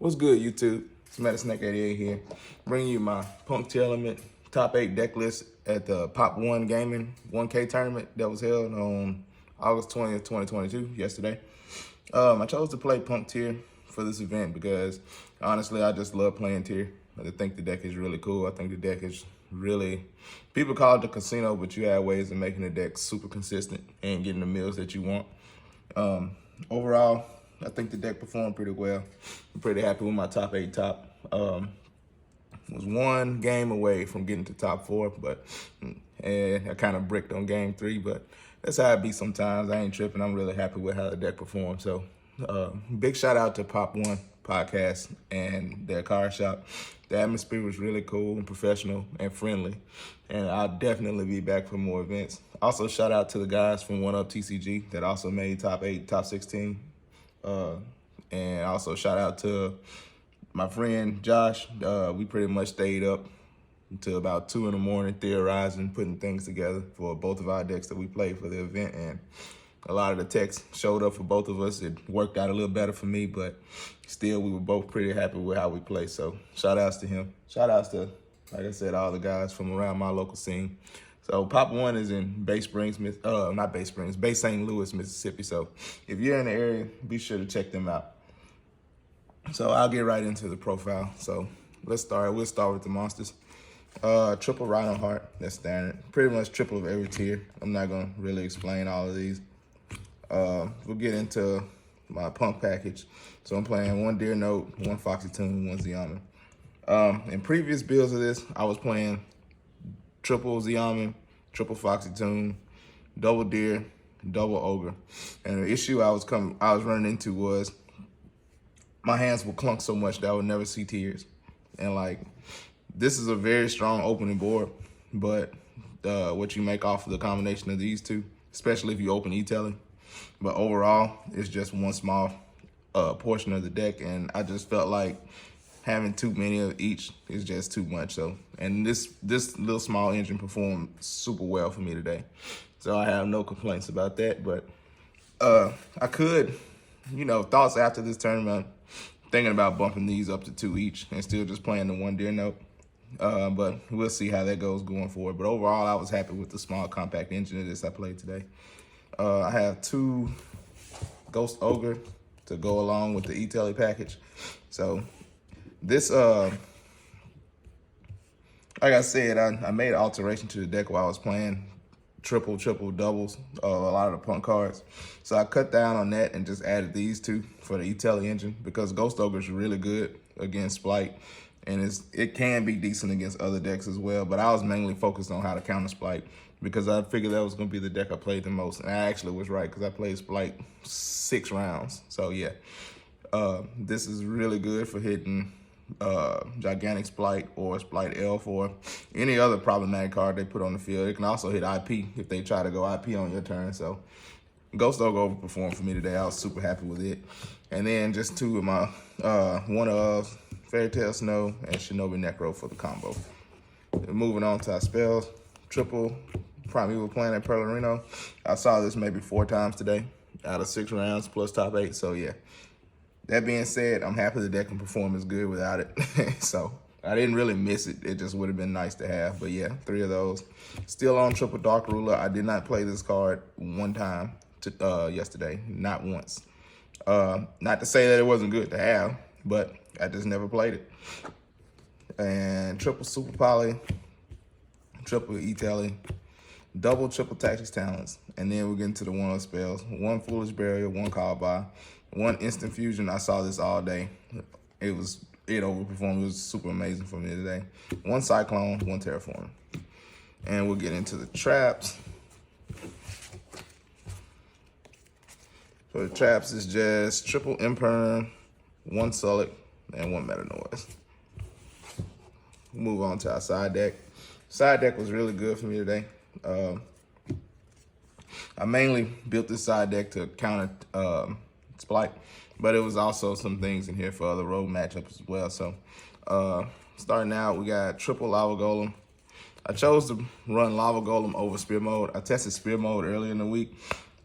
What's good, YouTube? It's Snake88 here, bringing you my Punk Tearlament top 8 deck list at the Pop.1 Gaming 1K tournament that was held on August 20th, 2022, yesterday. I chose to play Punk Tier for this event because, honestly, I just love playing Tier. I think the deck is really cool. I think the deck is really, people call it the casino, but you have ways of making the deck super consistent and getting the mills that you want. Overall, I think the deck performed pretty well. I'm pretty happy with my top 8 top. Was one game away from getting to top 4, but I kind of bricked on game 3, but that's how it be sometimes. I ain't tripping. I'm really happy with how the deck performed. So big shout out to Pop.1 Podcast and their card shop. The atmosphere was really cool and professional and friendly, and I'll definitely be back for more events. Also, shout out to the guys from 1UP TCG that also made top 8, top 16. And also shout out to my friend Josh. We pretty much stayed up until about 2 in the morning theorizing, putting things together for both of our decks that we played for the event. And a lot of the techs showed up for both of us. It worked out a little better for me, but still we were both pretty happy with how we played. So shout outs to him. Shout outs to, like I said, all the guys from around my local scene. So Pop.1 is in Bay St. Louis, Mississippi. So if you're in the area, be sure to check them out. So I'll get right into the profile. So let's start. We'll start with the monsters. Triple Rhino Heart, that's standard. Pretty much triple of every tier. I'm not gonna really explain all of these. We'll get into my punk package. So I'm playing 1 Deer Note, 1 Foxy Tune, 1 Zeoman. In previous builds of this, I was playing triple Zeoman, triple Foxy Tune, double Deer, double Ogre. And the issue I was running into was my hands would clunk so much that I would never see tiers. And like, this is a very strong opening board, but what you make off of the combination of these two, especially if you open e-tailing. But overall, it's just one small portion of the deck, and I just felt like having too many of each is just too much. So, and this little small engine performed super well for me today. So I have no complaints about that, but I could, thoughts after this tournament, thinking about bumping these up to 2 each and still just playing the 1 Deer Note. But we'll see how that goes going forward. But overall, I was happy with the small compact engine of this I played today. I have 2 Ghost Ogre to go along with the e-tele package. So this, like I said, I made an alteration to the deck while I was playing triple doubles, a lot of the punk cards. So I cut down on that and just added these 2 for the e-tele engine because Ghost Ogre is really good against Splight, and it can be decent against other decks as well. But I was mainly focused on how to counter Splight because I figured that was going to be the deck I played the most. And I actually was right because I played Splight 6 rounds. So yeah, this is really good for hitting Gigantic Splight or Splight Elf or any other problematic card they put on the field. It can also hit IP if they try to go IP on your turn. So Ghost Ogre overperformed for me today. I was super happy with it. And then just 2 of my one of Fairy Tale Snow and Shinobi Necro for the combo. And moving on to our spells. Triple Primeval Planet Perlerino. I saw this maybe 4 times today out of 6 rounds plus top 8. So yeah. That being said, I'm happy the deck can perform as good without it. So I didn't really miss it. It just would have been nice to have. But yeah, 3 of those. Still on Triple Dark Ruler. I did not play this card 1 time yesterday. Not once. Not to say that it wasn't good to have, but I just never played it. And triple Super Poly, triple e-tele, double triple Tactics Talents, and then we'll get into the 1 spells. 1 Foolish Barrier, 1 Call By, 1 Instant Fusion. I saw this all day. It overperformed. It was super amazing for me today. 1 Cyclone, 1 Terraform. And we'll get into the traps. So the traps is just triple Imperm, 1 Sullic, and 1 Meta Noise. Move on to our side deck. Side deck was really good for me today. I mainly built this side deck to counter Splight, but it was also some things in here for other road matchups as well. So starting out, we got triple Lava Golem. I chose to run Lava Golem over Spear Mode. I tested Spear Mode earlier in the week,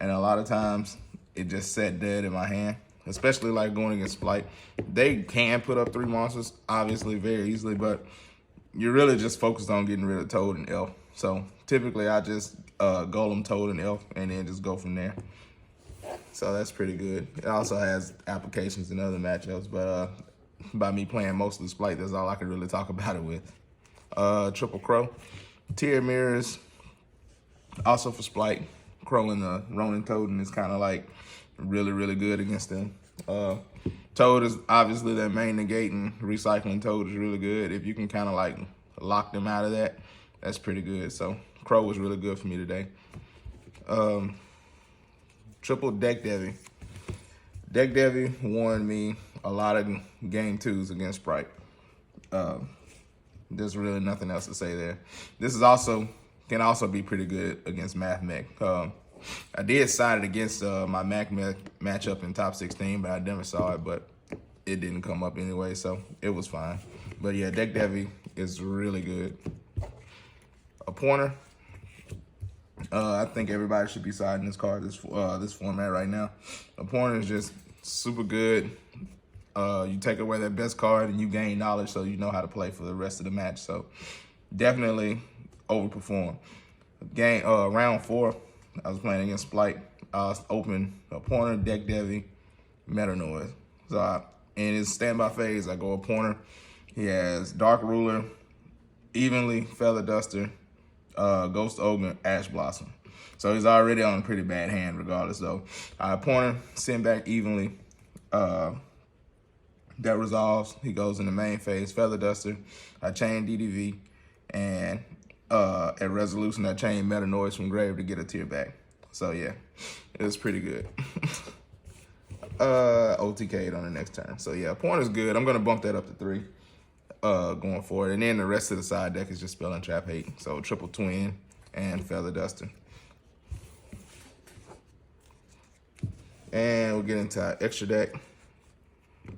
and a lot of times it just sat dead in my hand. especially like going against Splight. They can put up 3 monsters, obviously, very easily, but you're really just focused on getting rid of Toad and Elf. So typically I just Golem, Toad, and Elf, and then just go from there. So that's pretty good. It also has applications in other matchups, but by me playing most of the Splight, that's all I can really talk about it with. Triple Crow. Tier mirrors, also for Splight. Crow and the Ronin Toad is kind of like really, really good against them. Toad is obviously their main negate, and recycling Toad is really good. If you can kind of like lock them out of that, that's pretty good. So Crow was really good for me today. Triple Deck Devi. Deck Devi won me a lot of game 2s against Sprite. There's really nothing else to say there. This is can also be pretty good against Math Mech. I did side it against my Mac matchup in top 16, but I never saw it, but it didn't come up anyway, so it was fine. But yeah, Deck Devi is really good. A Pointer. I think everybody should be siding this card, this format right now. A Pointer is just super good. You take away their best card and you gain knowledge, so you know how to play for the rest of the match. So definitely overperform. Round 4, I was playing against Splight. I was open a Pointer, Deck Devi, Meta Noise. So in his standby phase, I go a Pointer. He has Dark Ruler, Evenly, Feather Duster, Ghost Ogre, Ash Blossom. So he's already on a pretty bad hand regardless though. Pointer, send back Evenly. That resolves. He goes in the main phase, Feather Duster. I chain DDV, and at resolution, I chain Meta Noise from grave to get a tier back. So yeah, it was pretty good. OTK'd on the next turn. So yeah, Pointer's good. I'm gonna bump that up to 3 going forward. And then the rest of the side deck is just Spell and Trap Hate. So Triple Twin and Feather Duster. And we'll get into our extra deck.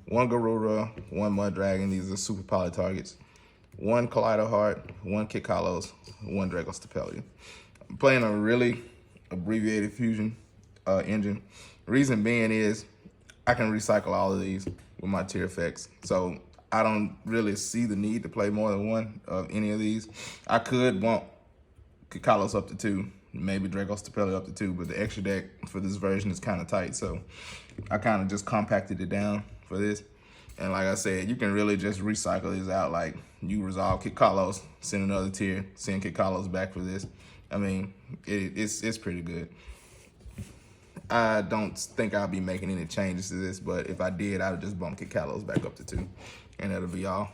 1 Garura, 1 Mud Dragon. These are super poly targets. 1 Kaleido Heart, 1 Kick Hollows, 1 Draco Stapelia. I'm playing a really abbreviated fusion engine. Reason being is I can recycle all of these with my tier effects. So I don't really see the need to play more than 1 of any of these. I could bump Kick Hollows up to 2, maybe Draco Stapelia up to 2, but the extra deck for this version is kind of tight. So I kind of just compacted it down for this. And like I said, you can really just recycle these out. Like you resolve Kick Hollows, send another tier, send Kick Hollows back for this. I mean, it's pretty good. I don't think I'll be making any changes to this, but if I did, I would just bump Kick Hollows back up to 2, and that'll be all.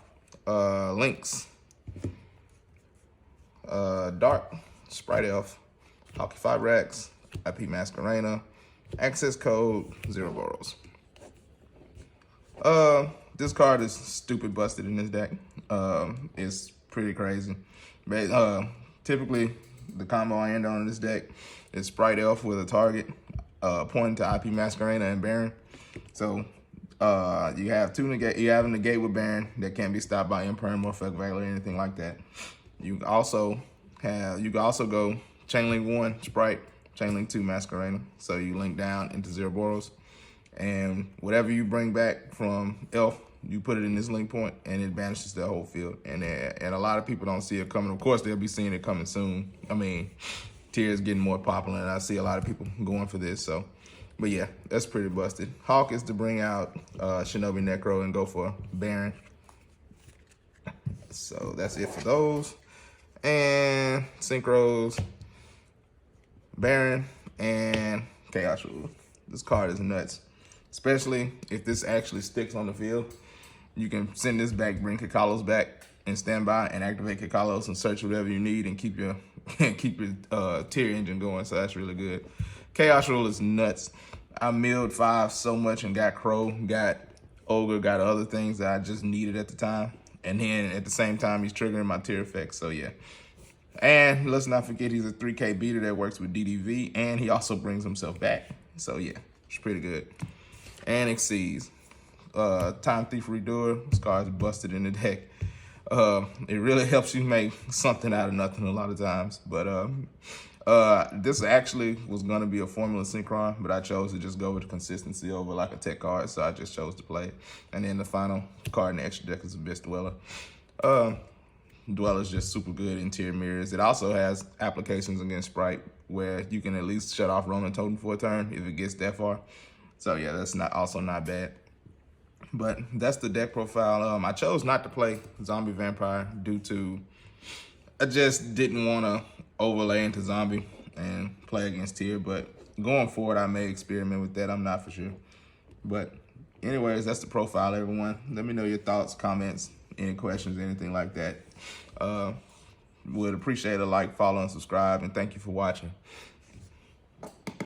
Links. Dark, Sprite Elf, Hockey 5 Racks, IP Masquerena, access code 0 Boros. This card is stupid busted in this deck. It's pretty crazy. But typically, the combo I end on in this deck is Sprite Elf with a target, pointing to IP Masquerena and Baron. So you have a negate with Baron that can't be stopped by Imperm or Effect Valor or anything like that. You can also go Chainlink 1 Sprite, Chainlink 2 Masquerena. So you link down into 0 Boros. And whatever you bring back from Elf, you put it in this link point, and it banishes the whole field. And a lot of people don't see it coming. Of course, they'll be seeing it coming soon. I mean, tier is getting more popular, and I see a lot of people going for this. So, but yeah, that's pretty busted. Hawk is to bring out Shinobi Necro and go for Baron. So that's it for those. And Synchros, Baron, and Chaos Rule. This card is nuts. Especially if this actually sticks on the field. You can send this back, bring Kick Hollows back, and stand by and activate Kick Hollows and search whatever you need and keep your tier engine going. So that's really good. Chaos Rule is nuts. I milled 5 so much and got Crow, got Ogre, got other things that I just needed at the time. And then at the same time, he's triggering my tier effects. So yeah. And let's not forget he's a 3K beater that works with DDV, and he also brings himself back. So yeah, it's pretty good. And Exceeds. Time Thief Redoer. This card's busted in the deck. It really helps you make something out of nothing a lot of times. But This actually was going to be a Formula Synchron, but I chose to just go with the consistency over like a tech card, so I just chose to play it. And then the final card in the extra deck is Abyss Dweller. Dweller's just super good in tier mirrors. It also has applications against Sprite where you can at least shut off Ronin Totem for a turn if it gets that far. So yeah, that's also not bad. But that's the deck profile. I chose not to play Zombie Vampire due to I just didn't want to overlay into Zombie and play against tier. But going forward, I may experiment with that. I'm not for sure. But anyways, that's the profile, everyone. Let me know your thoughts, comments, any questions, anything like that. Would appreciate a like, follow, and subscribe. And thank you for watching.